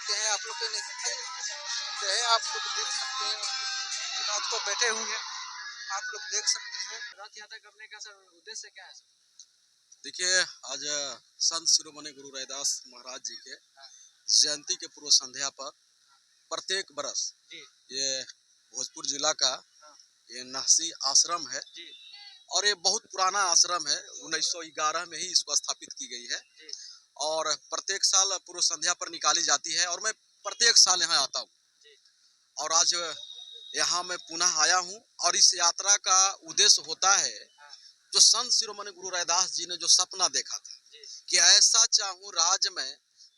सकते हैं, आप लोग को नहीं दिखाई है, आप लोग देख सकते हैं, रात को बैठे हुए हैं, आप लोग देख सकते हैं। रथ यात्रा करने का सर उद्देश्य क्या है सर? देखिए, आज संत शिरोमणि गुरु रैदास महाराज जी के जयंती के पूर्व संध्या पर प्रत्येक बरस जी ये भोजपुर जिला का ये नहसी आश्रम है जी और ये बहुत पुराना आश्रम है। 1911 में ही इसको स्थापित की गई है जी और प्रत्येक साल पूर्व संध्या पर निकाली जाती है और मैं प्रत्येक साल यहाँ आता हूँ जी और आज यहाँ मैं पुनः आया हूँ और इस यात्रा का उद्देश्य होता है जो संत शिरोमणि गुरु रैदास जी ने जो सपना देखा था जी कि ऐसा चाहूं राज में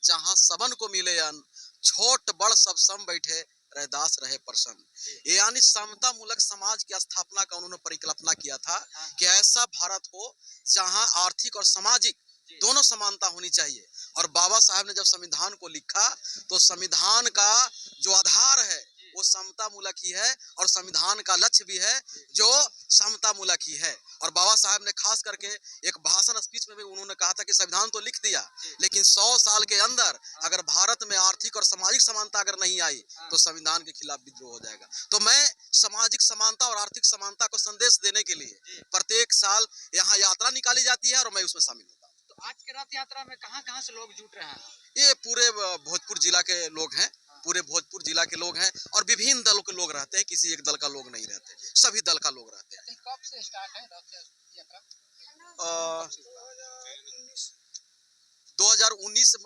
जहां सबन को मिले अन्न, छोट बड़ सब सम बैठे रैदास रहे प्रसन्न। यानी समता मूलक समाज की स्थापना का उन्होंने परिकल्पना किया था कि ऐसा भारत हो जहां आर्थिक और सामाजिक दोनों समानता होनी चाहिए। और बाबा साहब ने जब संविधान को लिखा तो संविधान का जो आधार है वो समता मूलक ही है और संविधान का लक्ष्य भी है जो समता मूलक ही है। और बाबा साहब ने खास करके एक भाषण स्पीच में भी उन्होंने कहा था कि संविधान तो लिख दिया लेकिन 100 साल के अंदर अगर भारत में आर्थिक और सामाजिक समानता अगर नहीं आई तो संविधान के खिलाफ विद्रोह हो जाएगा। तो मैं सामाजिक समानता और आर्थिक समानता को संदेश देने के लिए प्रत्येक साल यहाँ यात्रा निकाली जाती है और मैं उसमें शामिल होता हूँ। तो आज के रथ यात्रा में कहाँ से लोग जुट रहे हैं? ये पूरे भोजपुर जिला के लोग हैं, पूरे भोजपुर जिला के लोग हैं और विभिन्न दलों के लोग रहते हैं, किसी एक दल का लोग नहीं रहते, सभी दल का लोग रहते हैं। कब से स्टार्ट है रथ यात्रा? 2019 से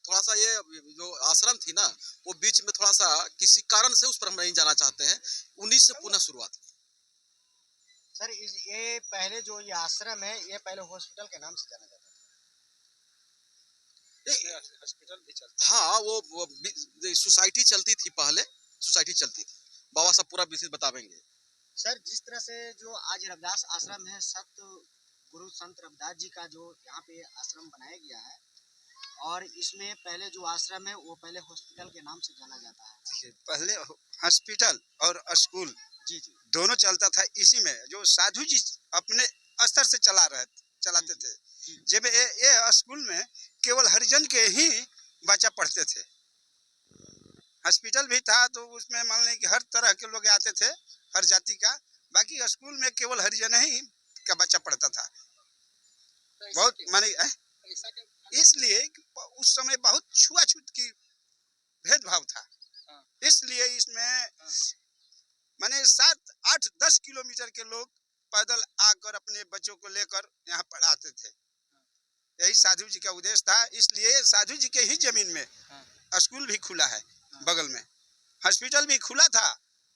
थोड़ा सा ये जो आश्रम थी ना वो बीच में थोड़ा सा किसी कारण से उस पर हम नहीं जाना चाहते हैं। 19 से पुनः शुरुआत की। सर ये पहले जो ये आश्रम है ये पहले हॉस्पिटल के नाम से जाना जाता था। हॉस्पिटल भी चलता हाँ, वो सोसाइटी चलती थी, पहले सोसाइटी चलती थी। बाबा साहब पूरा विशेष बतावेंगे। सर जिस तरह से जो आज रविदास आश्रम है, सत गुरु संत रविदास जी का जो यहाँ पे आश्रम बनाया गया है और इसमें पहले जो आश्रम है वो पहले हॉस्पिटल के नाम से जाना जाता है। देखिए, पहले हॉस्पिटल और स्कूल जी जी दोनों चलता था। इसी में जो साधु जी अपने स्तर से चलाते थे। जब ये स्कूल में केवल हरिजन के ही बच्चा पढ़ते थे। हॉस्पिटल भी था तो उसमें मान लें कि हर तरह के लोग आते थे, हर जाति का। बाकी स्कूल में केवल हरिजन ही का बच्चा पढ़ता था। बहुत माने इसलिए उस समय बहुत छुआछूत की भेदभाव था। इसलिए इसमें माने 7, 8, 10 किलोमीटर के लोग पैदल आकर अपने बच्चों को लेकर यहाँ पढ़ाते थे। यही साधु जी का उद्देश्य था। इसलिए साधु जी के ही जमीन में स्कूल भी खुला है, बगल में हॉस्पिटल भी खुला था।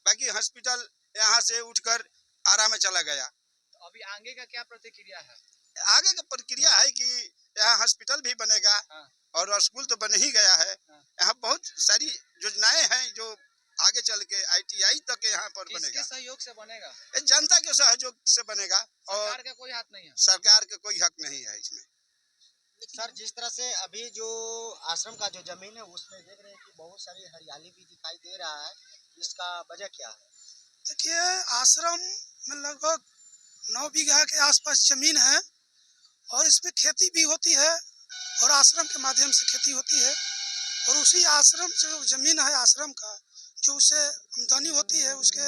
बाकी हॉस्पिटल यहाँ से उठकर आरा में चला गया। तो अभी आगे का क्या प्रतिक्रिया है? आगे का प्रक्रिया है कि यहाँ हॉस्पिटल भी बनेगा और स्कूल तो बन ही गया है। यहाँ बहुत सारी योजनाएं हैं जो आगे चल के ITI तक यहाँ पर बनेगा। किसके सहयोग से बनेगा? जनता के सहयोग से बनेगा और सरकार का कोई हाथ नहीं है। सरकार का कोई हक नहीं है इसमें। सर जिस तरह से अभी जो आश्रम का जो जमीन है उसमें देख रहे हैं कि बहुत सारी हरियाली भी दिखाई दे रहा है, इसका वजह क्या है? देखिए, आश्रम में लगभग 9 बीघा के आसपास जमीन है और इसमें खेती भी होती है और आश्रम के माध्यम से खेती होती है और उसी आश्रम से जो जमीन है आश्रम का जो उसे आमदनी होती है उसके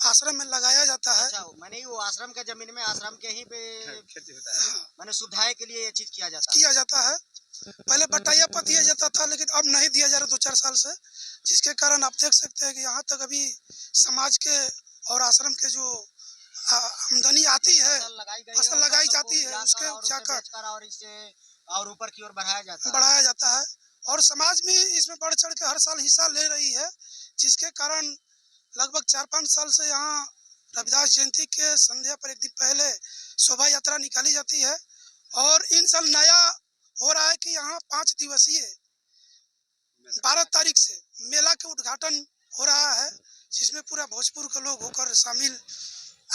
आश्रम में लगाया जाता है। अच्छा, मैंने वो आश्रम का जमीन में आश्रम के ही पे खेती होता है। मैंने सुविधाएं के लिए ये चीज किया जाता है। पहले बटाइया पर दिया जाता था लेकिन अब नहीं दिया जा रहा 2-4 साल से, जिसके कारण आप देख सकते हैं कि यहाँ तक अभी समाज के और आश्रम के जो आमदनी आती है, फसल लगाई जाती है, उसके जाकर और इसे और ऊपर की ओर बढ़ाया जाता है और समाज भी इसमें बढ़ चढ़ के हर साल हिस्सा ले रही है, जिसके कारण लगभग 4-5 साल से यहाँ रविदास जयंती के संध्या पर एक दिन पहले शोभा यात्रा निकाली जाती है और इन साल नया हो रहा है कि यहाँ 5 दिवसीय 12 तारीख से मेला के उद्घाटन हो रहा है, जिसमें पूरा भोजपुर के लोग होकर शामिल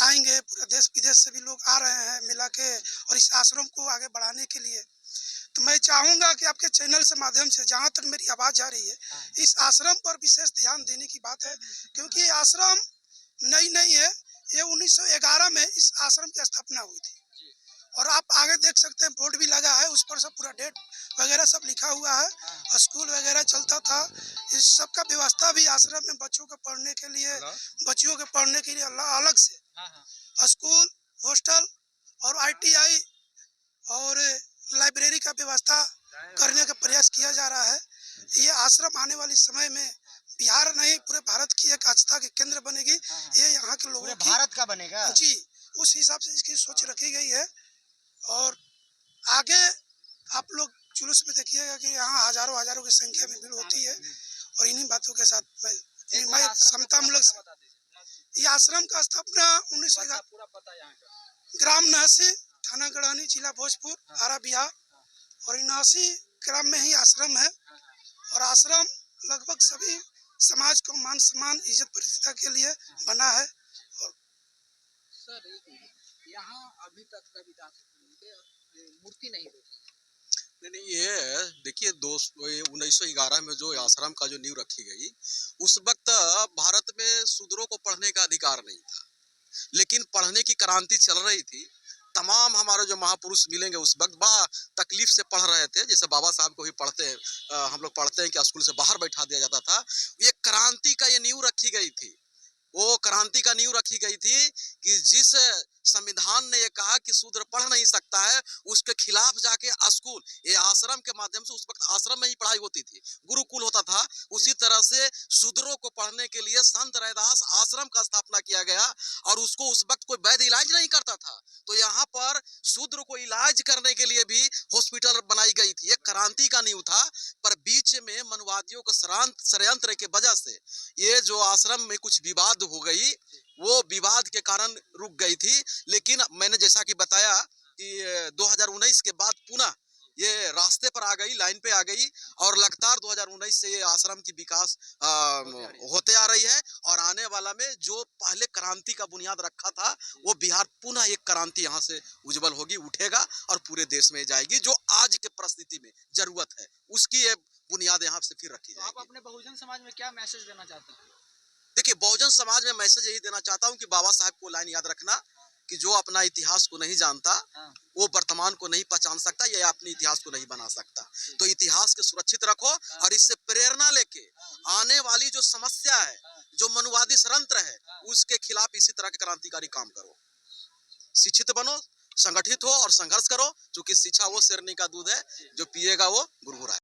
आएंगे। पूरे देश विदेश से भी लोग आ रहे हैं मेला के और इस आश्रम को आगे बढ़ाने के लिए। तो मैं चाहूँगा कि आपके चैनल से माध्यम से जहाँ तक मेरी आवाज़ जा रही है, इस आश्रम पर विशेष ध्यान देने की बात है, क्योंकि ये आश्रम नई नहीं है। ये 1911 में इस आश्रम की स्थापना हुई थी और आप आगे देख सकते हैं बोर्ड भी लगा है, उस पर सब पूरा डेट वगैरह सब लिखा हुआ है। स्कूल वगैरह चलता था। इस सब का व्यवस्था भी आश्रम में बच्चों के पढ़ने के लिए अलग से स्कूल, हॉस्टल और ITI और लाइब्रेरी का व्यवस्था करने का प्रयास किया जा रहा है। ये आश्रम आने वाले समय में बिहार नहीं पूरे भारत की एक आस्था के केंद्र बनेगी। ये यहाँ के लोगों की भारत का बनेगा जी, उस हिसाब से इसकी सोच रखी गई है। और आगे आप लोग जुलूस में देखिएगा कि यहाँ हजारों की संख्या में भीड़ होती है। और इन्हीं बातों के साथ मैं समता मूलक ये आश्रम का स्थापना 1911 ग्राम नहसी, थाना गढ़हनी, जिला भोजपुर, आरा बिहार। और 79 ग्राम में ही आश्रम है। और आश्रम लगभग सभी समाज को मान सम्मान इज्जत प्रतिष्ठा के लिए बना है। और सर यहाँ अभी तक रविदास मूर्ति नहीं रोकी। नहीं, ये देखिए 1911 में जो आश्रम का जो नींव रखी गई, उस वक्त भारत में शूद्रों को पढ़ने का अधिकार नहीं था, लेकिन पढ़ने की क्रांति चल रही थी। तमाम हमारे जो महापुरुष मिलेंगे उस वक्त बड़ा तकलीफ से पढ़ रहे थे। जैसे बाबा साहब को भी हम लोग पढ़ते हैं कि स्कूल से बाहर बैठा दिया जाता था। ये क्रांति का ये नींव रखी गई थी। वो क्रांति का नींव रखी गई थी कि जिस संविधान ने ये कहा कि शूद्र पढ़ नहीं सकता है, उसके खिलाफ जाके स्कूल, ये आश्रम के माध्यम से, उस वक्त आश्रम में ही पढ़ाई होती थी, गुरुकुल होता था। उसी तरह से शूद्रों को पढ़ने के लिए संत रैदास आश्रम का स्थापना किया गया। और उसको उस वक्त कोई वैध इलाज नहीं करता था, तो यहाँ पर शूद्र को इलाज करने के लिए भी हॉस्पिटल बनाई गई थी। एक क्रांति का नींव था। पर बीच में मनवादियों को षड्यंत्र के वजह से ये जो आश्रम में कुछ विवाद हो गई, वो विवाद के कारण रुक गई थी। लेकिन मैंने जैसा कि बताया कि 2019 के बाद पुनः ये रास्ते पर आ गई, लाइन पे आ गई। और लगातार 2019 से ये आश्रम की विकास होते आ रही है। और आने वाला में जो पहले क्रांति का बुनियाद रखा था, वो बिहार पुनः एक क्रांति यहाँ से उज्जवल होगी, उठेगा और पूरे देश में जाएगी। जो आज के परिस्थिति में जरूरत है, उसकी ये बुनियाद यहाँ से फिर रखी जाएगी। आप अपने बहुजन समाज में क्या मैसेज देना चाहते हैं? देखिए, बहुजन समाज में मैसेज यही देना चाहता हूँ कि बाबा साहब को लाइन याद रखना कि जो अपना इतिहास को नहीं जानता, वो वर्तमान को नहीं पहचान सकता, या अपने इतिहास को नहीं बना सकता। तो इतिहास को सुरक्षित रखो और इससे प्रेरणा लेके आने वाली जो समस्या है, जो मनुवादी षड्यंत्र है, उसके खिलाफ इसी तरह के क्रांतिकारी काम करो। शिक्षित बनो, संगठित हो और संघर्ष करो, क्योंकि शिक्षा वो शेरनी का दूध है, जो पिएगा वो गुरगुरा है।